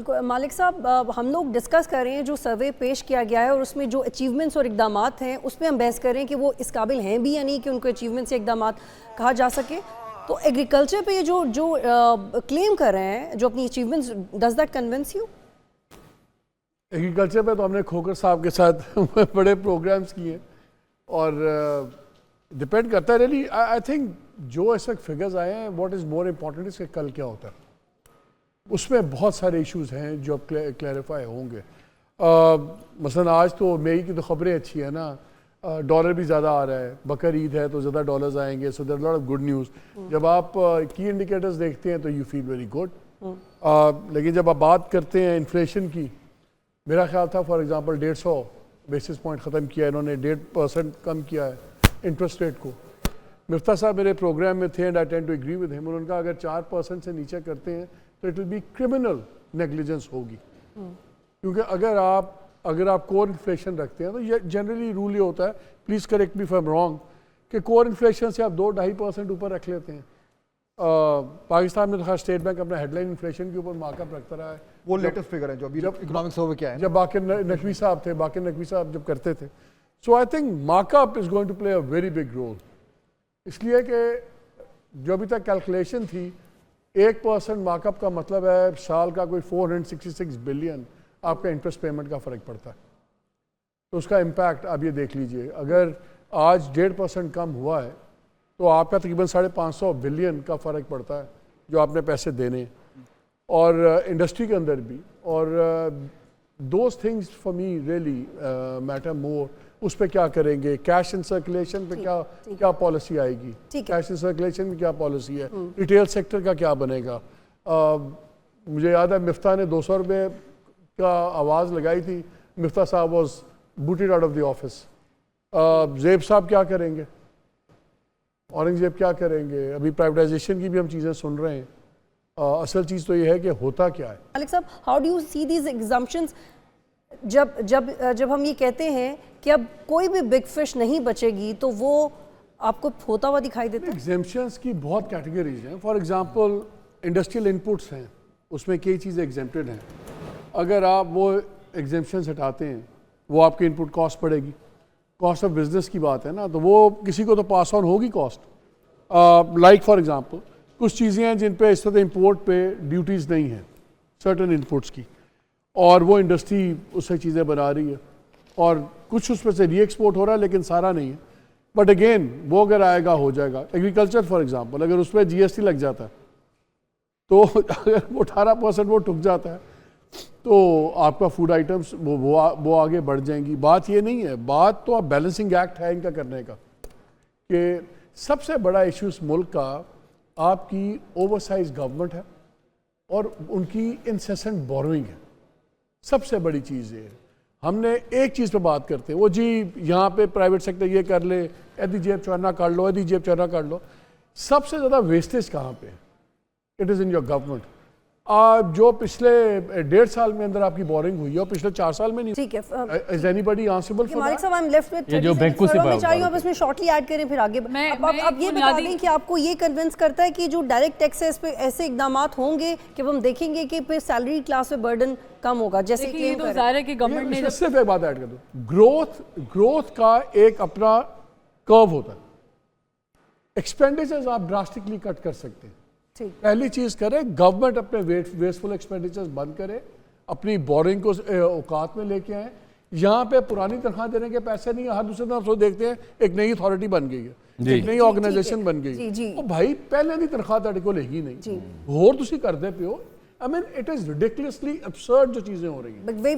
بالکل مالک صاحب، ہم لوگ ڈسکس کر رہے ہیں جو سروے پیش کیا گیا ہے اور اس میں جو اچیومنٹس اور اقدامات ہیں اس میں ہم بحث کر رہے ہیں کہ وہ اس قابل ہیں بھی یا نہیں کہ ان کو اچیومنٹس یا اقدامات کہا جا سکے. تو ایگریکلچر پہ جو کلیم کر رہے ہیں جو اپنی achievements, does that convince you? Agriculture پہ تو ہم نے کھوکر صاحب کے ساتھ بڑے پروگرامز کیے اور ڈپینڈ کرتا ہے ریلی. آئی تھنک جو اس وقت فگرز آئے ہیں واٹ از مور امپورٹنٹ اس کہ کل کیا ہوتا ہے. اس میں بہت سارے ایشوز ہیں جو اب کلیریفائی ہوں گے. مثلا آج تو مئی کی تو خبریں اچھی ہیں نا، ڈالر بھی زیادہ آ رہا ہے، بقر عید ہے تو زیادہ ڈالرز آئیں گے، سو دیر لاٹ آف گڈ نیوز. جب آپ کی انڈیکیٹرز دیکھتے ہیں تو یو فیل ویری گڈ. لیکن جب آپ بات کرتے ہیں انفلیشن کی، میرا خیال تھا فار ایگزامپل 150 بیسس پوائنٹ ختم کیا ہے انہوں نے، 1.5% کم کیا ہے انٹرسٹ ریٹ کو. مفتاح صاحب میرے پروگرام میں تھے and I tend to agree with ہم. انہوں نے کہا اگر 4% سے نیچے کرتے ہیں تو it will be criminal negligence ہوگی. کیونکہ اگر آپ کور انفلیشن رکھتے ہیں تو یہ جنرلی رول یہ ہوتا ہے، please correct me if I am wrong, کہ کور انفلیشن سے آپ 2-2.5% اوپر رکھ لیتے ہیں. پاکستان میں تو خاص اسٹیٹ بینک اپنا ہیڈ لائن انفلیشن کے اوپر مارک اپ رکھتا رہا ہے. وہ لیٹسٹ فگر ہے جو ابھی اکنامکس سروے کیا ہے جب باقر نقوی صاحب تھے، باقر نقوی صاحب جب کرتے تھے. So I think markup is going to play a very big role. اس لیے کہ جو ابھی تک کیلکولیشن تھی 1% مارک اپ کا مطلب ہے سال کا کوئی 466 بلین آپ کا انٹرسٹ پیمنٹ کا فرق پڑتا ہے. تو اس کا امپیکٹ آپ یہ دیکھ لیجئے، اگر آج 1.5% کم ہوا ہے تو آپ کا تقریباً 550 بلین کا فرق پڑتا ہے جو آپ نے پیسے دینے. اور انڈسٹری کے اندر بھی، اور those things for me really matter more. اس پہ کیا کریں گے، کیش ان سرکولیشن پہ کیا پالیسی آئے گی، کیش ان سرکولیشن میں کیا پالیسی ہے، ریٹیل سیکٹر کا کیا بنے گا. مجھے یاد ہے مفتاح نے 200 روپے کا آواز لگائی تھی، مفتاح صاحب was booted out of the office. زیب صاحب کیا کریں گے، اورنگزیب کیا کریں گے. ابھی پرائیویٹائزیشن کی بھی ہم چیزیں سن رہے ہیں. اصل چیز تو یہ ہے کہ ہوتا کیا ہے. مالک صاحب، how do you see these exemptions جب ہم یہ کہتے ہیں کہ اب کوئی بھی بگ فش نہیں بچے گی تو وہ آپ کو ہوتا ہوا دکھائی دیتا ہے؟ ایگزمپشنز کی بہت کیٹیگریز ہیں. فار ایگزامپل انڈسٹریل انپٹس ہیں، اس میں کئی چیزیں ایگزمپٹڈ ہیں. اگر آپ وہ ایگزمپشنز ہٹاتے ہیں وہ آپ کی انپٹ کاسٹ پڑے گی. کاسٹ آف بزنس کی بات ہے نا، تو وہ کسی کو تو پاس آن ہوگی کاسٹ. لائک فار ایگزامپل کچھ چیزیں ہیں جن پہ اس طرح امپورٹ پہ ڈیوٹیز نہیں ہیں سرٹن انپٹس کی، اور وہ انڈسٹری اس سے چیزیں بنا رہی ہے، اور کچھ اس میں سے ری ایکسپورٹ ہو رہا ہے لیکن سارا نہیں ہے. بٹ اگین وہ اگر آئے گا ہو جائے گا. ایگریکلچر فار ایگزامپل اگر اس پہ GST لگ جاتا ہے تو اگر وہ 18% وہ ٹک جاتا ہے تو آپ کا فوڈ آئٹمس وہ آگے بڑھ جائیں گی. بات یہ نہیں ہے، بات تو اب بیلنسنگ ایکٹ ہے ان کا کرنے کا، کہ سب سے بڑا ایشو اس ملک کا آپ کی اوور سائز گورنمنٹ ہے اور ان کی انسیسنٹ بوروئنگ ہے. سب سے بڑی چیز یہ ہے. ہم نے ایک چیز پہ بات کرتے ہیں، وہ جی یہاں پہ پرائیویٹ سیکٹر یہ کر لے، ایدھی جیب چورنا کر لو، ایدھی جیب چورنا کر لو. سب سے زیادہ ویسٹیج کہاں پہ ہے؟ It is in your government. جو پچھلے 1.5 سال میں اندر آپ کی بورنگ ہوئی ہے اور پچھلے 4 سال میں نہیں. ٹھیک ہے is anybody answerable for Malik صاحب، آئی ایم لیفٹ وتھ یہ جو بینکوں سے میں چاہیے آپ اس میں شارٹلی ایڈ کریں پھر آگے. اب یہ بتا دیں کہ آپ کو یہ کنونس کرتا ہے کہ جو ڈائریکٹ ٹیکس ہے اس پہ ایسے اقدامات ہوں گے کہ ہم دیکھیں گے کہ پھر سیلری کلاس پہ برڈن کم ہوگا، جیسے یہ تو ظاہر ہے کہ گورنمنٹ نے صرف ایک بات ایڈ کر دوں. گروتھ کا ایک اپنا کرو ہوتا ہے. ایکسپینڈیچرز آپ ڈراسٹکلی کٹ کر سکتے ہیں. پہلی چیز کرے گورنمنٹ اپنے ویسٹفل ایکسپینڈیچرز بند کرے، اپنی بورنگ کو اوقات میں لے کے آئیں. یہاں پہ پرانی تنخواہ دینے کے پیسے نہیں ہیں. ہر دوسرے طرف سے دیکھتے ہیں ایک نئی اتھارٹی بن گئی ہے، ایک نئی آرگنائزیشن بن گئی ہے. وہ بھائی پہلے نہیں تنخواہ تڑ کو لے ہی نہیں، اور تسی کر دے پیو. I mean it is ridiculously absurd جو چیزیں ہو رہی ہیں.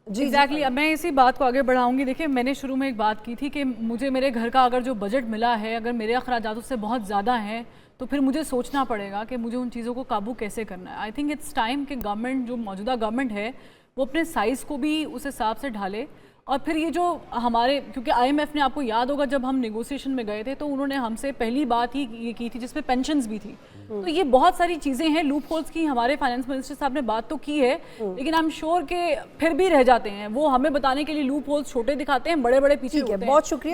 ایگزیکٹلی. اب میں اسی بات کو آگے بڑھاؤں گی. دیکھیں میں نے شروع میں ایک بات کی تھی کہ مجھے میرے گھر کا اگر جو بجٹ ملا ہے اگر میرے اخراجات اس سے بہت زیادہ ہیں تو پھر مجھے سوچنا پڑے گا کہ مجھے ان چیزوں کو قابو کیسے کرنا ہے. آئی تھنک اٹس ٹائم کہ گورنمنٹ جو موجودہ گورنمنٹ ہے وہ اپنے سائز کو بھی اس حساب سے ڈھالے. اور پھر یہ جو ہمارے، کیونکہ IMF نے آپ کو یاد ہوگا جب ہم نیگوسیشن میں گئے تھے تو انہوں نے ہم سے پہلی بات ہی یہ کی تھی جس میں پینشنز بھی تھی. تو یہ بہت ساری چیزیں ہیں لوپ ہولز کی. ہمارے فائنانس منسٹر صاحب نے بات تو کی ہے لیکن I'm sure کہ پھر بھی رہ جاتے ہیں. وہ ہمیں بتانے کے لیے لوپ ہولز چھوٹے دکھاتے ہیں، بڑے بڑے پیچھے ہوتے ہیں. بہت شکریہ.